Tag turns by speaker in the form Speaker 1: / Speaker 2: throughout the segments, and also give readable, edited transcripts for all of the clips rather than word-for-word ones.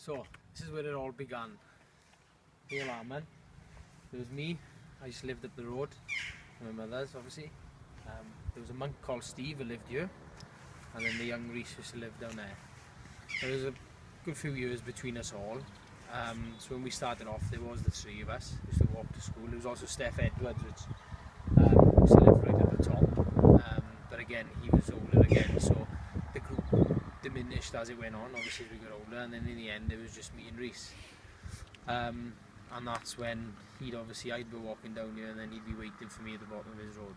Speaker 1: So, this is where it all began. Here, man. There was me. I just lived up the road. My mother's, obviously. There was a monk called Steve who lived here. And then the young Rhys used to live down there. There was a good few years between us all. So when we started off, there was the three of us. We used to walk to school. There was also Steph Edwards, which used to live right at the top. But again, he was older again, so the group diminished as it went on, obviously as we got older, and then in the end it was just me and Rhys. And that's when I'd be walking down here and then he'd be waiting for me at the bottom of his road.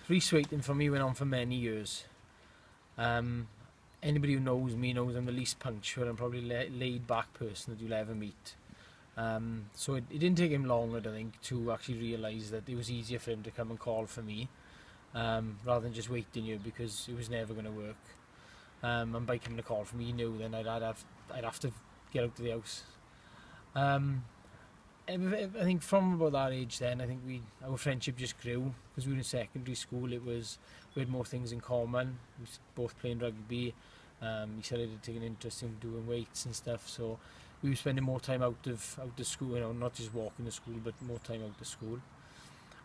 Speaker 1: Rhys waiting for me went on for many years. Anybody who knows me knows I'm the least punctual and probably laid back person that you'll ever meet. So it didn't take him long, I don't think, to actually realise that it was easier for him to come and call for me rather than just waiting here, because it was never going to work. And by coming to call for me, he knew then I'd have to get out of the house. I think from about that age then, I think our friendship just grew, because we were in secondary school. We had more things in common. We was both playing rugby. He said I'd taken an interest in doing weights and stuff, so we were spending more time out of school, not just walking to school, but more time out of school.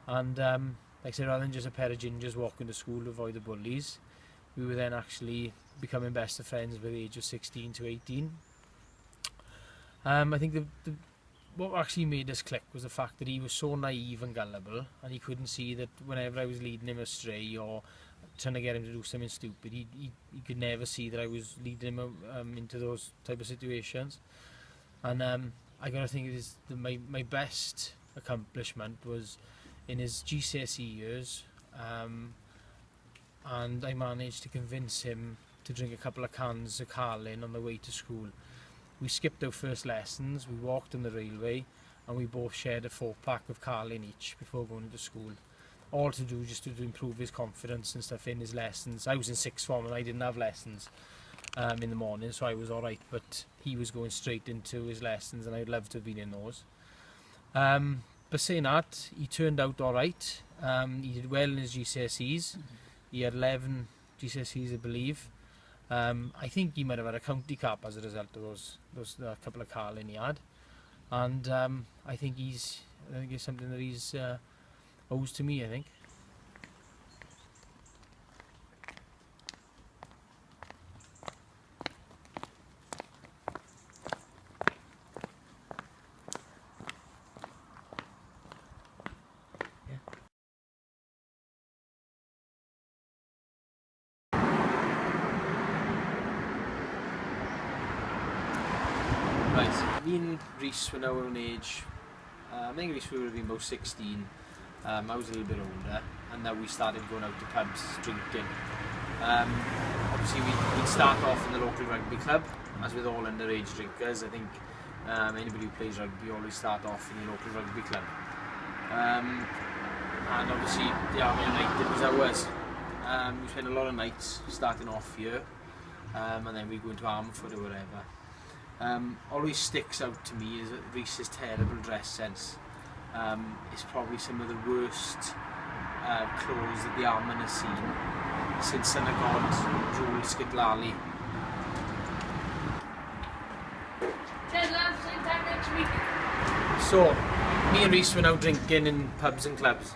Speaker 1: And like I said, rather than just a pair of gingers walking to school to avoid the bullies, we were then actually becoming best of friends by the age of 16 to 18. I think what actually made us click was the fact that he was so naive and gullible, and he couldn't see that whenever I was leading him astray or trying to get him to do something stupid, he could never see that I was leading him into those type of situations. And I gotta think it is my best accomplishment was in his GCSE years, and I managed to convince him to drink a couple of cans of Cellan on the way to school. We skipped our first lessons, we walked on the railway, and we both shared a 4-pack of Cellan each before going to school. All to do just to improve his confidence and stuff in his lessons. I was in sixth form and I didn't have lessons in the morning, so I was alright, but he was going straight into his lessons and I'd love to have been in those. But saying that, he turned out alright. He did well in his GCSEs. He had 11 GCSEs, I believe. I think he might have had a county cap as a result of those couple of Cellan he had, and I think it's something that he's owes to me, I think. Right, me and Rhys were now our own age. I think Rhys would have been about 16. I was a little bit older, and now we started going out to pubs, drinking. Obviously we'd start off in the local rugby club, as with all underage drinkers. I think anybody who plays rugby always start off in the local rugby club. And obviously the Army United was ours. We spent a lot of nights starting off here, and then we go into Armford or whatever. Always sticks out to me is Rhys's terrible dress sense. It's probably some of the worst clothes that the Army has seen since Son of God, Joel Skitlali. So, me and Rhys were now drinking in pubs and clubs,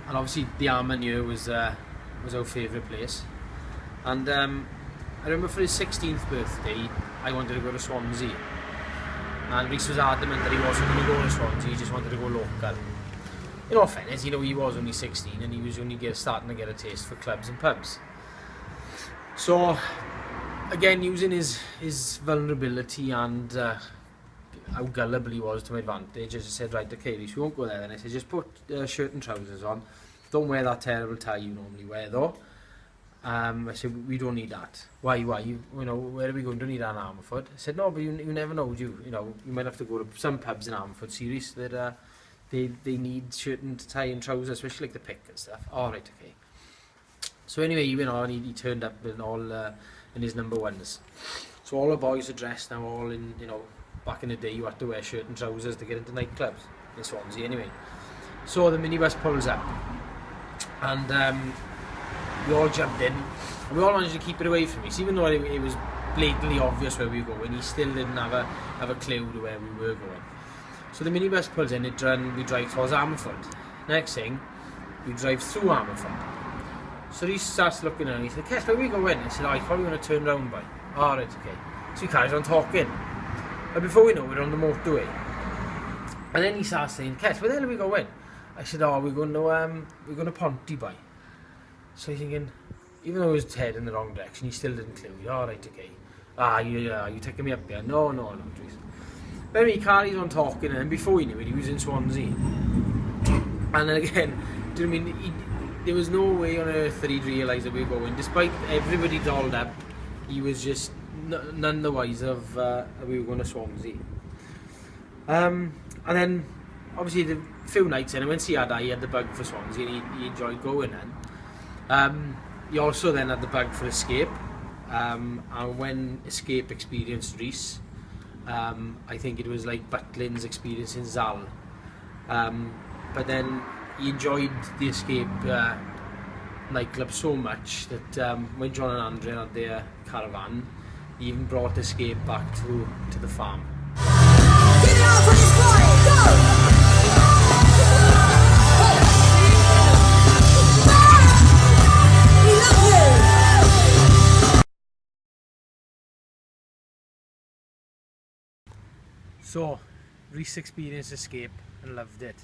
Speaker 1: and obviously the Armagnac was our favourite place. And I remember for his 16th birthday, I wanted to go to Swansea, and Rhys was adamant that he wasn't going to go to Swansea, he just wanted to go local. In all fairness, you know, he was only 16 and he was only starting to get a taste for clubs and pubs. So, again, using his vulnerability and how gullible he was to my advantage, I just said, right, okay, Rhys, we won't go there then. I said, just put shirt and trousers on. Don't wear that terrible tie you normally wear, though. I said, we don't need that. Why? You know, where are we going? Don't need that in Armaford. I said, no, but you never know, you know, you might have to go to some pubs in Armaford, serious, that they need shirt and tie and trousers, especially like the pick and stuff. All right, okay. So anyway, he went on, he turned up in all in his number ones. So all the boys are dressed now, all in, you know, back in the day you had to wear shirt and trousers to get into nightclubs in Swansea anyway. So the minibus pulls up, and we all jumped in, and we all managed to keep it away from us, even though it was blatantly obvious where we were going. He still didn't have a clue to where we were going. So the minibus pulls in, we drive towards Armaford. Next thing, we drive through Armaford. So he starts looking at me, he said, Kes, where are we going? I said, oh, he's probably going to turn round by. All right, okay. So he carries on talking. But before we know it, we're on the motorway. And then he starts saying, Kes, where the hell are we going? I said, oh, we're going to Ponty by. So he's thinking, even though he was heading in the wrong direction, he still didn't clue. All right, okay. You taking me up there? No, Rhys. Then he carries on talking, and before he knew it, he was in Swansea. And then again, do you know what I mean? There was no way on earth that he'd realise that we were going. Despite everybody dolled up, he was just none the wiser of we were going to Swansea. And then, obviously, the few nights in, and when he had the bug for Swansea, and he enjoyed going then. He also then had the bug for Escape. And when Escape experienced Rhys, I think it was like Butlin's experience in Zal. But then he enjoyed the Escape nightclub so much that when John and Andre had their caravan, he even brought Escape back to the farm. Get it out for this boy, go! So, Rhys experienced Escape and loved it.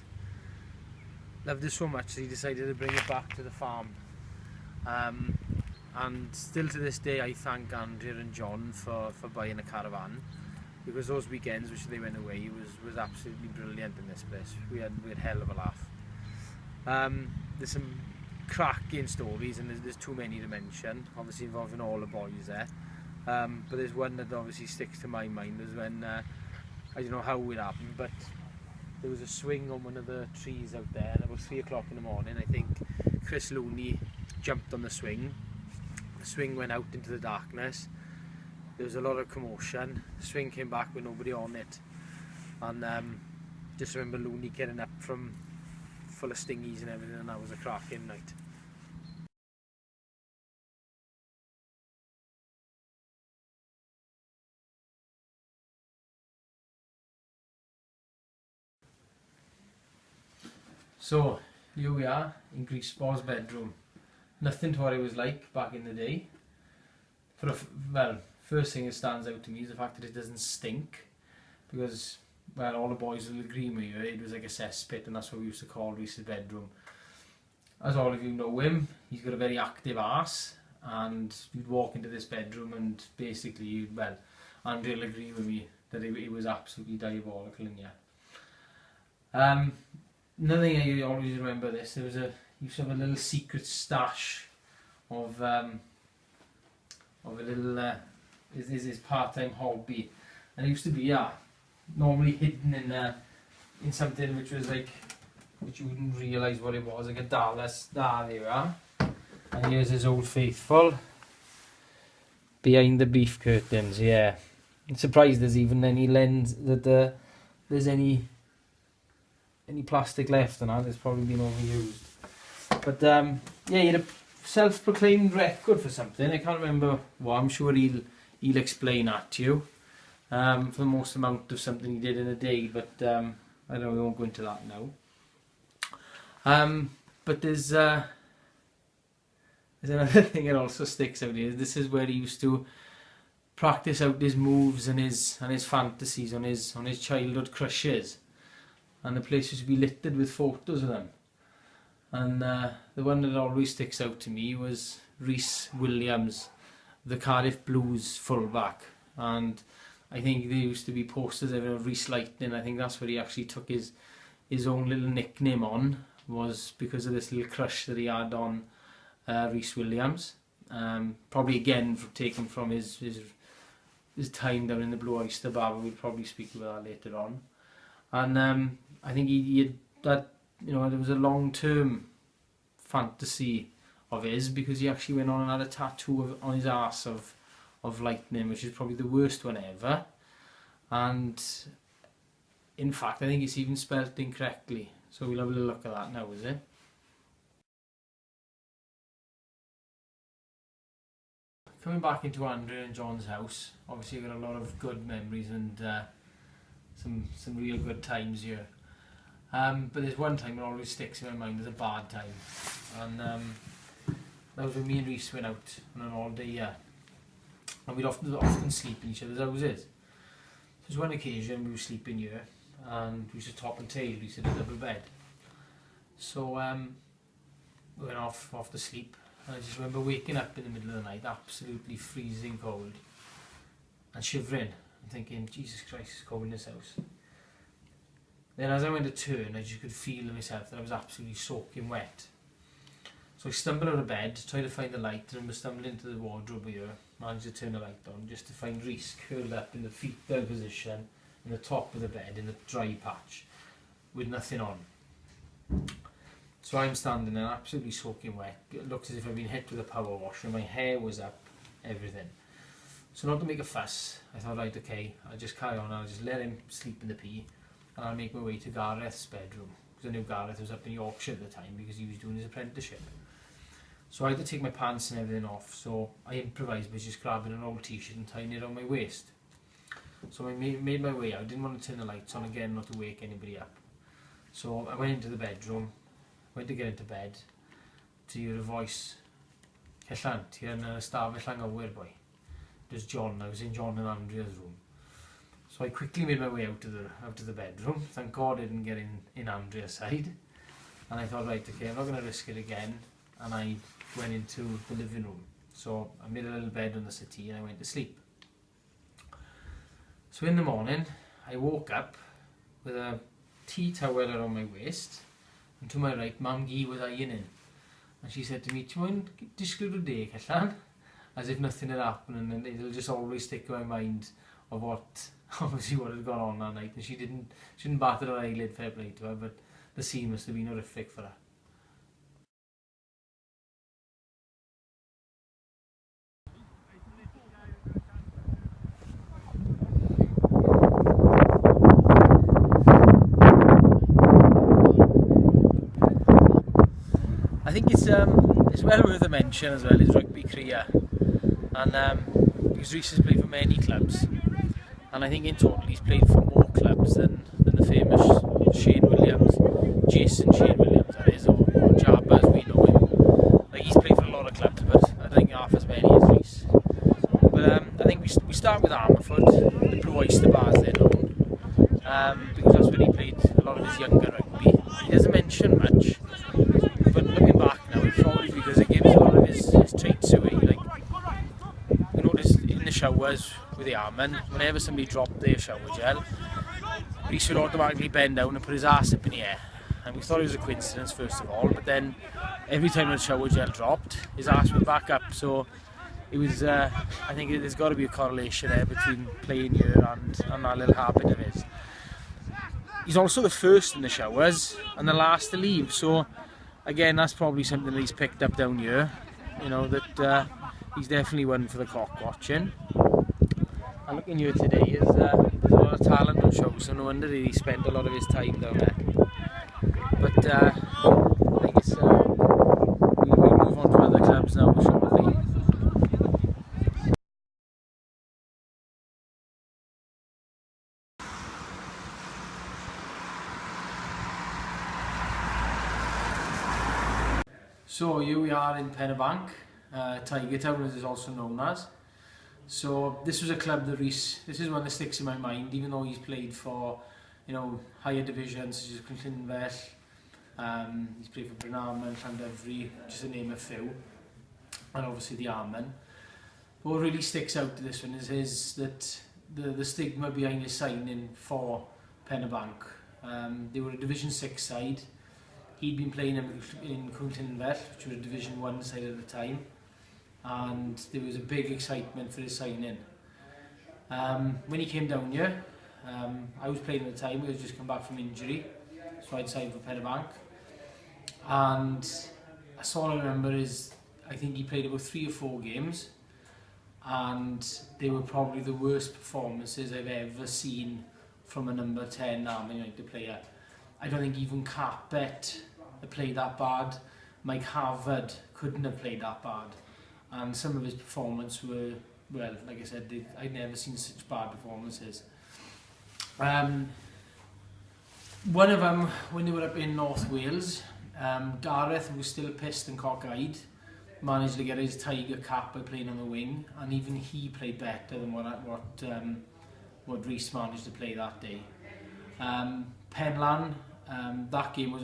Speaker 1: Loved it so much that he decided to bring it back to the farm. And still to this day I thank Andrea and John for buying a caravan, because those weekends which they went away was absolutely brilliant in this place. We had hell of a laugh. There's some cracking stories, and there's too many to mention, obviously involving all the boys there. But there's one that obviously sticks to my mind. Is when I don't know how it happened, but there was a swing on one of the trees out there, and about 3 o'clock in the morning, I think Chris Looney jumped on the swing. The swing went out into the darkness. There was a lot of commotion. The swing came back with nobody on it, and just remember Looney getting up from full of stingies and everything, and that was a cracking night. So, here we are in Rhys' bedroom. Nothing to what it was like back in the day. Well, first thing that stands out to me is the fact that it doesn't stink. Because, well, all the boys will agree with you, it was like a cesspit, and that's what we used to call Rhys' bedroom. As all of you know him, he's got a very active arse, and you'd walk into this bedroom and basically, well, Andrea will agree with me that it was absolutely diabolical in here. Another thing I always remember this, there was used to have a little secret stash of a little his part-time hobby, and it used to be normally hidden in something which was like, which you wouldn't realise what it was, like a Dallas. There you are. And here's his Old Faithful behind the beef curtains. Yeah, I'm surprised there's even any lens that there's any plastic left, and that it's probably been overused. But yeah, he had a self-proclaimed record for something. I can't remember what. I'm sure he'll explain that to you. for the most amount of something he did in a day, but I don't know, we won't go into that now. But there's another thing that also sticks out here. This is where he used to practice out his moves and his fantasies on his childhood crushes, and the place used to be littered with photos of them. And the one that always sticks out to me was Rhys Williams, the Cardiff Blues fullback, and I think there used to be posters of Rhys Lightning. I think that's where he actually took his own little nickname on, was because of this little crush that he had on Rhys Williams. Probably again taken from his time down in the Blue Oyster Bar, but we'll probably speak about that later on. And I think he had that, you know, there was a long-term fantasy of his, because he actually went on and had a tattoo on his arse of lightning, which is probably the worst one ever. And in fact, I think it's even spelt incorrectly. So we'll have a little look at that now, is it? Coming back into Andrea and John's house, obviously I've got a lot of good memories and some real good times here. But there's one time that always sticks in my mind as a bad time, and that was when me and Rhys went out on an all-day and we'd often sleep in each other's houses. There was one occasion we were sleeping here, and we used to top and tail, we used to double bed. So we went off to sleep, and I just remember waking up in the middle of the night, absolutely freezing cold, and shivering, and thinking, Jesus Christ, it's cold in this house. Then as I went to turn, I just could feel in myself that I was absolutely soaking wet. So I stumbled out of bed, tried to find the light, and I stumbled into the wardrobe here, managed to turn the light on, just to find Rhys curled up in the fetal position in the top of the bed, in the dry patch, with nothing on. So I'm standing there absolutely soaking wet. It looks as if I've been hit with a power washer, my hair was up, everything. So not to make a fuss, I thought, right, okay, I'll just carry on, I'll just let him sleep in the pee, and I'll make my way to Gareth's bedroom, because I knew Gareth was up in Yorkshire at the time because he was doing his apprenticeship. So I had to take my pants and everything off, so I improvised by just grabbing an old t-shirt and tying it on my waist. So I made my way out. I didn't want to turn the lights on again, not to wake anybody up. So I went into the bedroom, went to get into bed, to hear a voice, Cellan, ti'n ystafell anghywir, boy. There's John. I was in John and Andrea's room. So I quickly made my way out of the bedroom. Thank God I didn't get in Andrea's side. And I thought, right, okay, I'm not going to risk it again. And I went into the living room. So I made a little bed on the settee and I went to sleep. So in the morning, I woke up with a tea towel around my waist, and to my right, Mam Gi was ironing. And she said to me, "Do you mind disgled a day, Cellan?" As if nothing had happened, and it'll just always stick in my mind of what had gone on that night. And she didn't batter her eyelid, fair play to her, but the scene must have been horrific for her. I think it's well worth a mention as well, his rugby career, and because Rhys has played for many clubs, and I think in total he's played for more clubs than the famous Jason Shane Williams, that is, or Jabba as we know him. Like, he's played for a lot of clubs, but I think half as many as Rhys. But I think we start with Armaford, the Blue Oyster Bar as they're known, because that's where he played a lot of his younger rugby. He doesn't mention much, but looking back now, it's probably because it gives a lot of his traits away. Like, you notice in the showers with the Armen, whenever somebody dropped their shower gel, Rhys would automatically bend down and put his ass up in the air. And we thought it was a coincidence first of all, but then every time the shower gel dropped, his ass went back up. So it was, I think there's got to be a correlation there between playing here and that little habit of his. He's also the first in the showers and the last to leave, so again, that's probably something that he's picked up down here. You know, that he's definitely one for the cock watching. And looking here today, there's a lot of talent on show, so no wonder he spent a lot of his time down there. But I think it's we'll move on to other clubs now shortly. So here we are in Pennebank, Tiger Town as it's also known as. So this was a club that Rhys, this is one that sticks in my mind, even though he's played for, you know, higher divisions such as Clinton, he's played for Brynarman, Llandefri, just to name a few, and obviously the Armen. But what really sticks out to this one is that the stigma behind his signing for Pennebank. They were a Division 6 side. He'd been playing in Clinton, which was a Division 1 side at the time, and there was a big excitement for his signing. When he came down here, I was playing at the time. I was just come back from injury, so I'd signed for Pennebank. And that's all I remember is I think he played about 3 or 4 games, and they were probably the worst performances I've ever seen from a number 10 Army United player. I don't think even Carpet played that bad. Mike Harvard couldn't have played that bad. And some of his performances were, well, like I said, I'd never seen such bad performances. One of them, when they were up in North Wales, Gareth, who was still pissed and cockeyed, managed to get his Tiger cap by playing on the wing, and even he played better than what Rhys managed to play that day. Penlan, that game was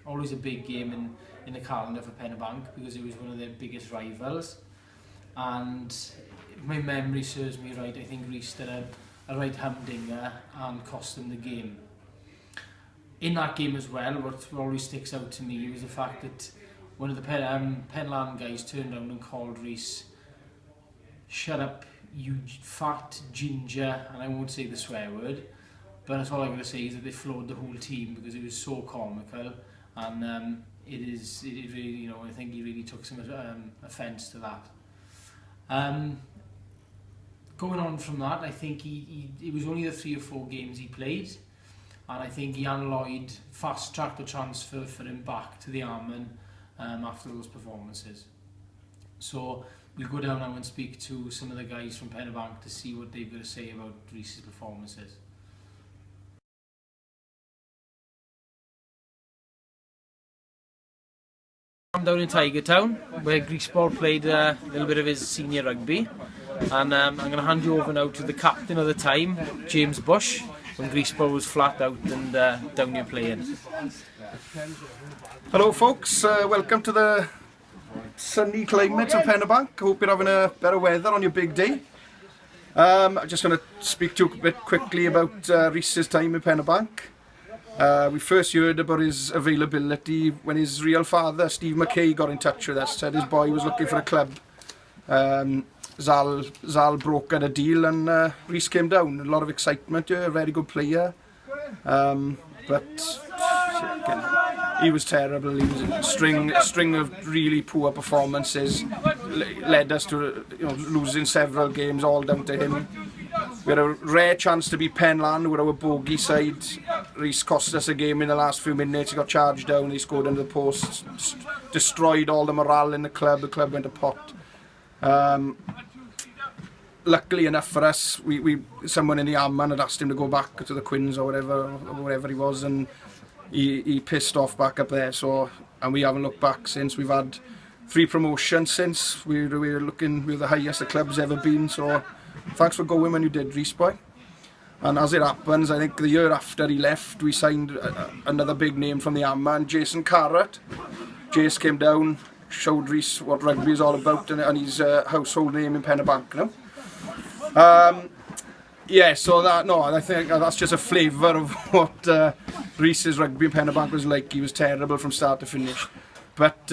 Speaker 1: always a big game in the calendar for Pennebank because it was one of their biggest rivals. And if my memory serves me right, I think Rhys did a right humdinger and cost them the game. In that game as well, what always sticks out to me was the fact that one of the Penlan guys turned around and called Rhys, "Shut up, you fat ginger," and I won't say the swear word, but that's all I'm going to say is that they floored the whole team because it was so comical, and it really, you know, I think he really took some offence to that. Going on from that, I think it was only the 3 or 4 games he played, and I think Ian Lloyd fast-tracked the transfer for him back to the Armen after those performances. So we'll go down now and speak to some of the guys from Pennebank to see what they've got to say about Rhys's performances. I'm down in Tiger Town, where Rhys played a little bit of his senior rugby, and I'm going to hand you over now to the captain of the time, James Bush, when Rhys was flat out and down here playing.
Speaker 2: Hello folks, welcome to the sunny climate of Pennebank. Hope you're having a better weather on your big day. I'm just going to speak to you a bit quickly about Rhys's time in Pennebank. We first heard about his availability when his real father, Steve McKay, got in touch with us, said his boy was looking for a club. Zal brokered a deal and Rhys came down. A lot of excitement here, a very good player. But he was terrible. He was a string of really poor performances, led us to losing several games, all down to him. We had a rare chance to beat Penlan with our bogey side. Rhys cost us a game in the last few minutes. He got charged down, he scored under the post, destroyed all the morale in the club went to pot. Luckily enough for us, someone in the Armen had asked him to go back to the Quins or wherever he was, and he pissed off back up there. So, and we haven't looked back since. We've had 3 promotions since. We're the highest the club's ever been. So, thanks for going when you did, Rhys boy. And as it happens, I think the year after he left, we signed another big name from the Armen, Jason Carrot. Jace came down, showed Rhys what rugby is all about, and he's a household name in Pennebank now. Yeah, so I think that's just a flavour of what Rhys's rugby in Pennebank was like. He was terrible from start to finish. But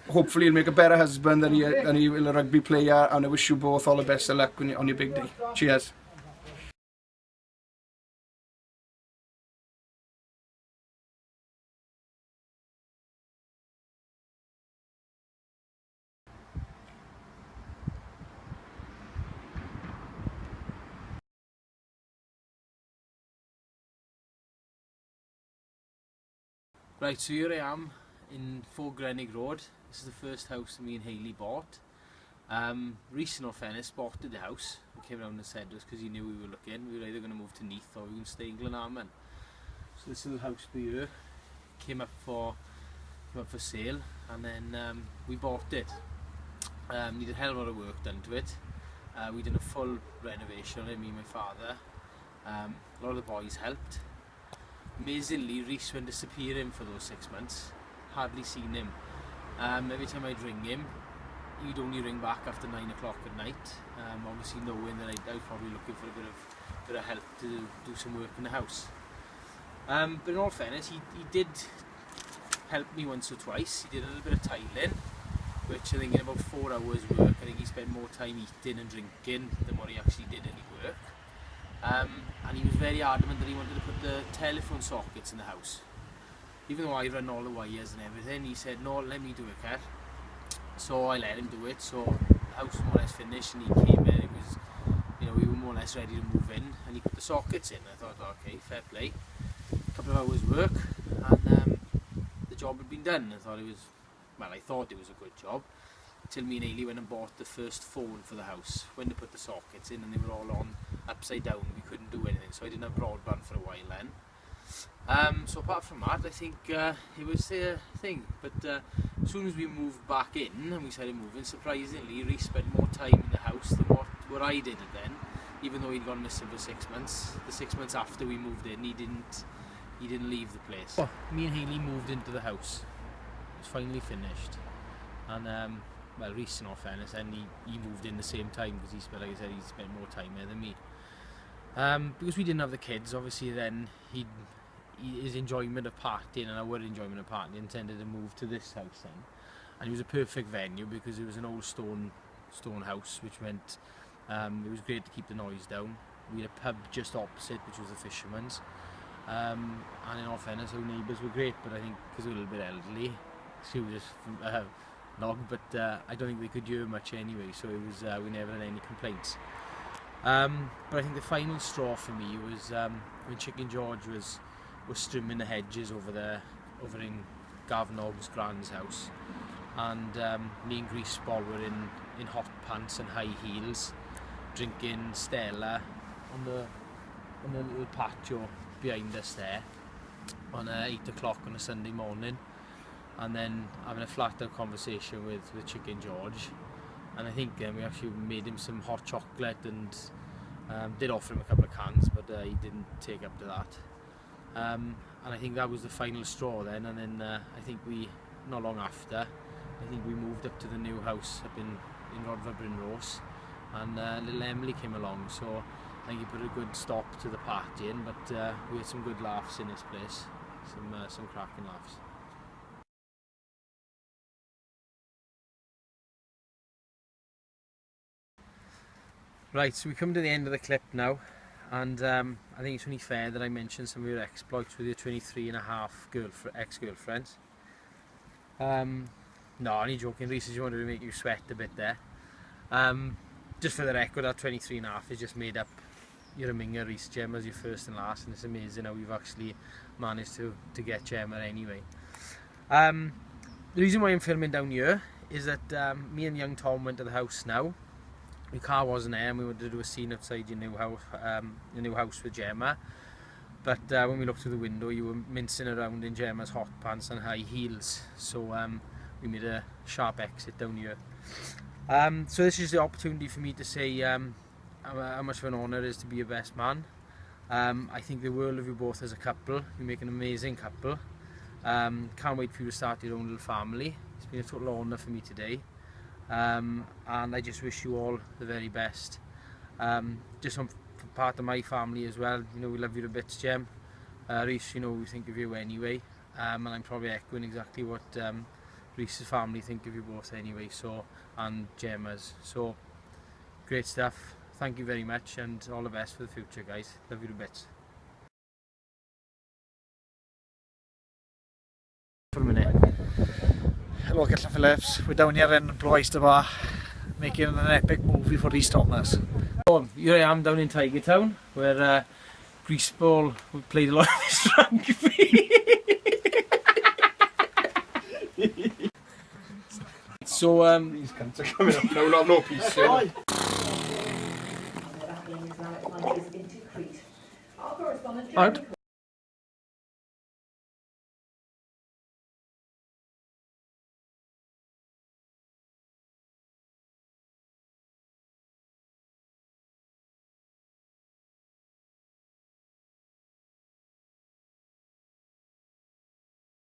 Speaker 2: hopefully he'll make a better husband than he will a rugby player, and I wish you both all the best of luck on your big day. Cheers.
Speaker 1: Right, so here I am in Fort Grenig Road. This is the first house that me and Hayley bought. Rhys, in all fairness, spotted the house. He came around and said to us because he knew we were looking. We were either going to move to Neath or we were going to stay in Glenarman. So this little house here came up for came up for sale, and then we bought it. Needed a hell of a lot of work done to it. We did a full renovation on it, me and my father. A lot of the boys helped. Amazingly, Rhys went disappearing for those 6 months. Hardly seen him. Every time I'd ring him, he'd only ring back after 9 o'clock at night. Obviously knowing that I was probably looking for a bit of help to do some work in the house. But in all fairness, he did help me once or twice. He did a little bit of tiling, which I think in about 4 hours work, I think he spent more time eating and drinking than what he actually did any work. And he was very adamant that he wanted to put the telephone sockets in the house. Even though I run all the wires and everything, he said, no, let me do it, Kat. So I let him do it. So the house was more or less finished, and he came in. It was, you know, we were more or less ready to move in, and he put the sockets in. I thought, okay, fair play. A couple of hours work, and the job had been done. I thought it was a good job. Till me and Ailey went and bought the first phone for the house. When they put the sockets in, and they were all on upside down, we couldn't do anything. So I didn't have broadband for a while then. So apart from that, I think it was a thing. But as soon as we moved back in and we started moving, surprisingly, Rhys spent more time in the house than what I did then. Even though he'd gone missing for 6 months, the 6 months after we moved in, he didn't leave the place. Oh, me and Hayley moved into the house. It was finally finished, and well, Rhys, in all fairness, and he moved in the same time because like I said, he spent more time there than me. Because we didn't have the kids, obviously, then his enjoyment of partying and our enjoyment of partying tended to move to this house then. And it was a perfect venue because it was an old stone house, which meant it was great to keep the noise down. We had a pub just opposite, which was the Fisherman's. And in all fairness, our neighbours were great, but I think because we were a little bit elderly, she was just nog, but I don't think they could hear much anyway, so it was we never had any complaints. But I think the final straw for me was when Chicken George was trimming the hedges over in Gavin Ogg's grand's house, and me and Rhys Ball were in hot pants and high heels, drinking Stella on the little patio behind us there on 8 o'clock on a Sunday morning, and then having a flat out conversation with Chicken George. And I think we actually made him some hot chocolate and did offer him a couple of cans, but he didn't take up to that. And I think that was the final straw then, and then I think not long after, I think we moved up to the new house up in Rodfa Bryn Rose, and little Emily came along, so I think he put a good stop to the partying, but we had some good laughs in this place, some cracking laughs. Right, so we come to the end of the clip now, and I think it's only fair that I mention some of your exploits with your 23.5 ex-girlfriends. No, only joking. Rhys, you wanted to make you sweat a bit there. Just for the record, that 23.5 is just made up. You're a minger, Rhys. Gemma's your first and last, and it's amazing how we've actually managed to get Gemma anyway. The reason why I'm filming down here is that me and young Tom went to the house now. Your car wasn't there, and we wanted to do a scene outside your new house with Gemma. But when we looked through the window, you were mincing around in Gemma's hot pants and high heels. So we made a sharp exit down here. So this is the opportunity for me to say how much of an honour it is to be your best man. I think the world of you both as a couple. You make an amazing couple. Can't wait for you to start your own little family. It's been a total honour for me today. And I just wish you all the very best. Just on part of my family as well, you know, we love you to bits, Gem. Rhys, you know, we think of you anyway, and I'm probably echoing exactly what Rhys's family think of you both anyway, so, and Gemma's. So great stuff. Thank you very much, and all the best for the future, guys. Love you to bits. For a minute.
Speaker 3: Hello Cellan Phillips, we're down here in Blue Oyster Bar making an epic movie for Rhys Thomas.
Speaker 1: Here I am down in Tiger Town, where Rhys Ball played a lot of his rugby. So
Speaker 2: These cunts are coming up now, no peace.
Speaker 1: Alright.